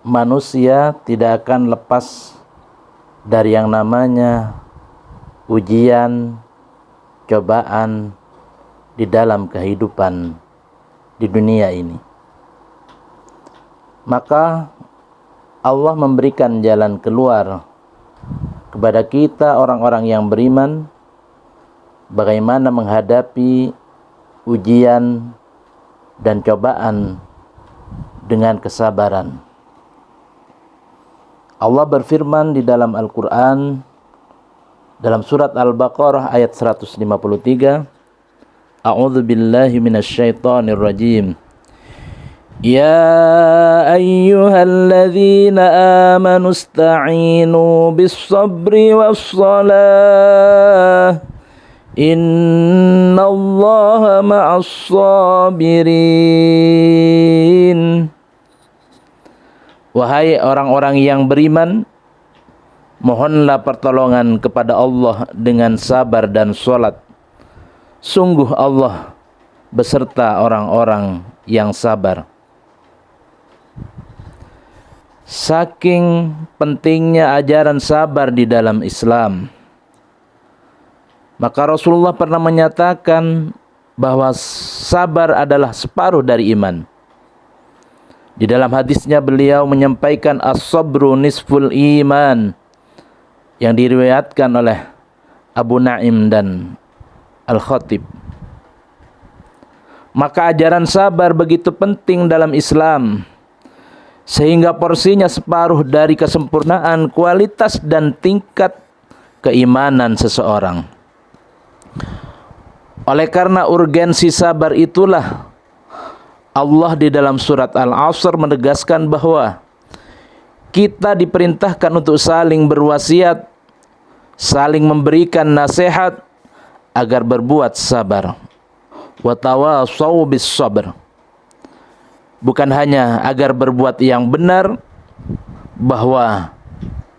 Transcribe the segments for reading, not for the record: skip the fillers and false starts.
manusia tidak akan lepas dari yang namanya ujian, cobaan di dalam kehidupan di dunia ini. Maka Allah memberikan jalan keluar kepada kita orang-orang yang beriman, bagaimana menghadapi ujian dan cobaan dengan kesabaran. Allah berfirman di dalam Al-Quran, dalam surat Al-Baqarah ayat 153, A'udzu billahi minasyaitonir rajim. Ya ayyuhalladzina amanu ista'inu bis-sabri was-salah. Innallaha ma'as sabirin. Wahai orang-orang yang beriman, mohonlah pertolongan kepada Allah dengan sabar dan salat. Sungguh Allah beserta orang-orang yang sabar. Saking pentingnya ajaran sabar di dalam Islam, maka Rasulullah pernah menyatakan bahwa sabar adalah separuh dari iman. Di dalam hadisnya beliau menyampaikan as-sabru nisful iman, yang diriwayatkan oleh Abu Naim dan Al-Khatib. Maka ajaran sabar begitu penting dalam Islam, sehingga porsinya separuh dari kesempurnaan kualitas dan tingkat keimanan seseorang. Oleh karena urgensi sabar itulah Allah di dalam surat Al-Asr menegaskan bahwa kita diperintahkan untuk saling berwasiat, saling memberikan nasihat agar berbuat sabar. Wa tawassaw bis sabr. Bukan hanya agar berbuat yang benar, bahwa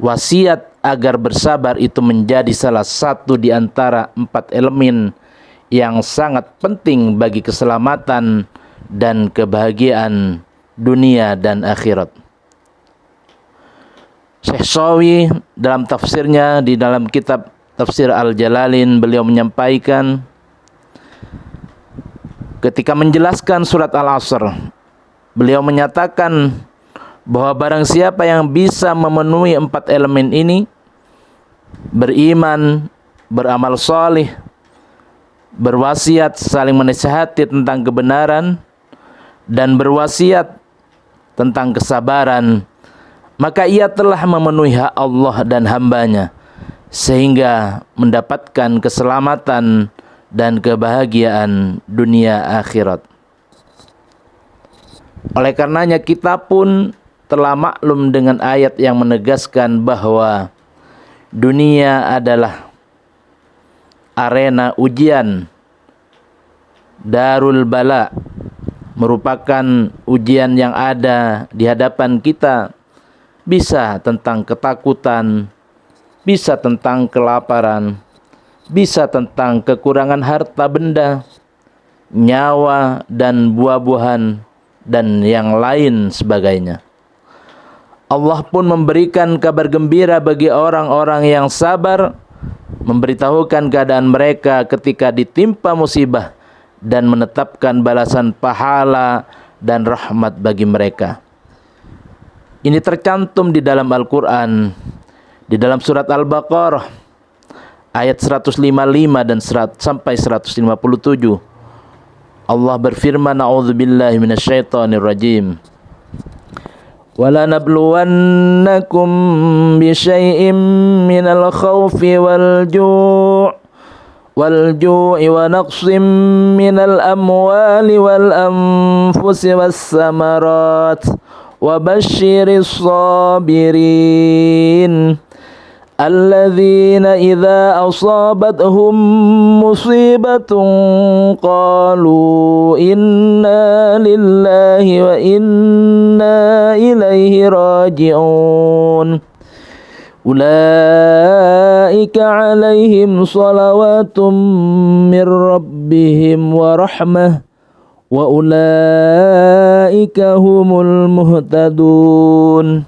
wasiat agar bersabar itu menjadi salah satu di antara 4 elemen yang sangat penting bagi keselamatan dan kebahagiaan dunia dan akhirat. Syekh Shawi dalam tafsirnya di dalam kitab Tafsir Al-Jalalain, beliau menyampaikan ketika menjelaskan surat Al-Asr, beliau menyatakan bahwa barang siapa yang bisa memenuhi 4 elemen ini, beriman, beramal salih, berwasiat, saling menasihati tentang kebenaran, dan berwasiat tentang kesabaran, maka ia telah memenuhi hak Allah dan hambanya, sehingga mendapatkan keselamatan dan kebahagiaan dunia akhirat. Oleh karenanya kita pun telah maklum dengan ayat yang menegaskan bahwa dunia adalah arena ujian, darul bala, merupakan ujian yang ada di hadapan kita. Bisa tentang ketakutan, bisa tentang kelaparan, bisa tentang kekurangan harta benda, nyawa dan buah-buahan, dan yang lain sebagainya. Allah pun memberikan kabar gembira bagi orang-orang yang sabar, memberitahukan keadaan mereka ketika ditimpa musibah, dan menetapkan balasan pahala dan rahmat bagi mereka. Ini tercantum di dalam Al-Quran, di dalam surat Al-Baqarah ayat 155 dan sampai 157. Allah berfirman, A'udzubillahi minasyaitonir rajim. Wala nabluwannakum bisyai'im minal khawfi wal ju'i wa naqsim minal amwali wal anfusi was samarat wa basyiris sabirin alladzina idza asabathum musibatun qalu inna lillahi wa inna ilaihi raji'un ulaika alaihim salawatun mir rabbihim wa rahmah wa ulaika humul muhtadun,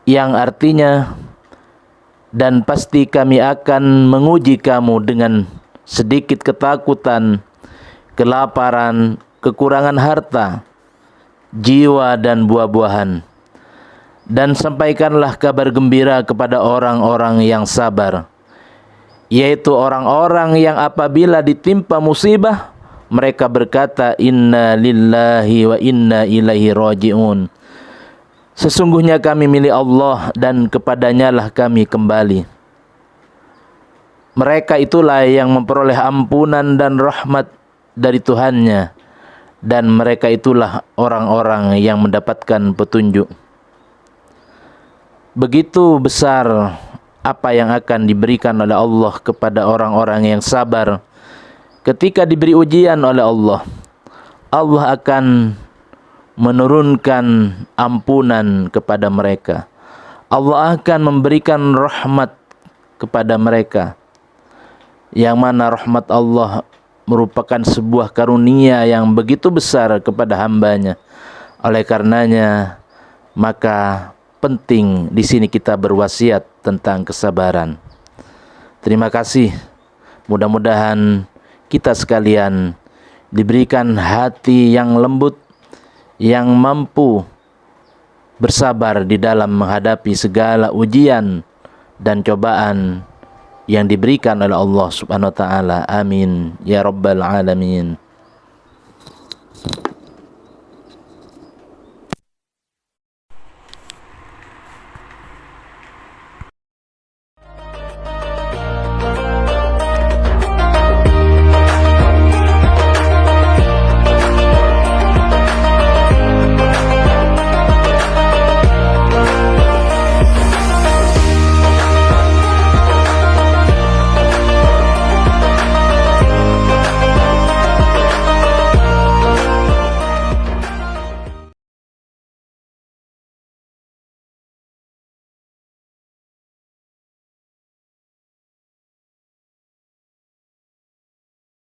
yang artinya, dan pasti kami akan menguji kamu dengan sedikit ketakutan, kelaparan, kekurangan harta, jiwa dan buah-buahan. Dan sampaikanlah kabar gembira kepada orang-orang yang sabar, yaitu orang-orang yang apabila ditimpa musibah mereka berkata inna lillahi wa inna ilaihi raji'un. Sesungguhnya kami milik Allah dan kepadanya lah kami kembali. Mereka itulah yang memperoleh ampunan dan rahmat dari Tuhannya, dan mereka itulah orang-orang yang mendapatkan petunjuk. Begitu besar apa yang akan diberikan oleh Allah kepada orang-orang yang sabar. Ketika diberi ujian oleh Allah, Allah akan menurunkan ampunan kepada mereka. Allah akan memberikan rahmat kepada mereka, yang mana rahmat Allah merupakan sebuah karunia yang begitu besar kepada hambanya. Oleh karenanya, maka penting di sini kita berwasiat tentang kesabaran. Terima kasih. Mudah-mudahan kita sekalian diberikan hati yang lembut, yang mampu bersabar di dalam menghadapi segala ujian dan cobaan yang diberikan oleh Allah Subhanahu wa taala. Amin ya rabbal alamin.